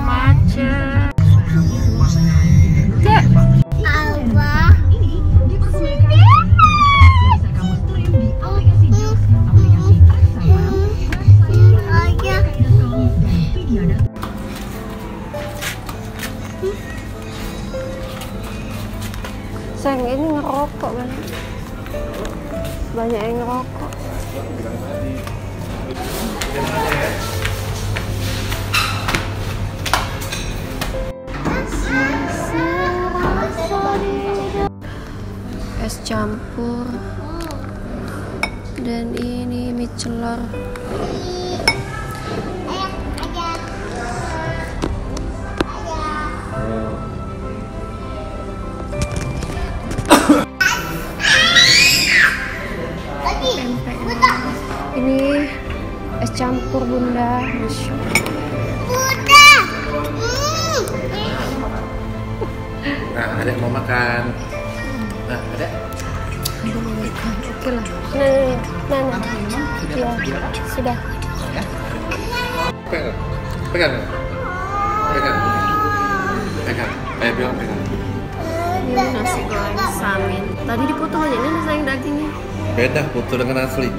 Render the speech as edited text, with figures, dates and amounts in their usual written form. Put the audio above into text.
macet. Cek. Sayang, ini ngerokok banyak yang ngerokok. Es campur dan ini mie celor. Ini es campur bunda, Masya Allah. Bunda. Nah, adek mau makan. Nah, adek. Oke lah. Nah. Ya, sudah. Ya. Pegang. Ayo bilang pegang. Ini nasi goreng samin. Tadi dipotong aja, ini sayang dagingnya. Beda foto dengan asli.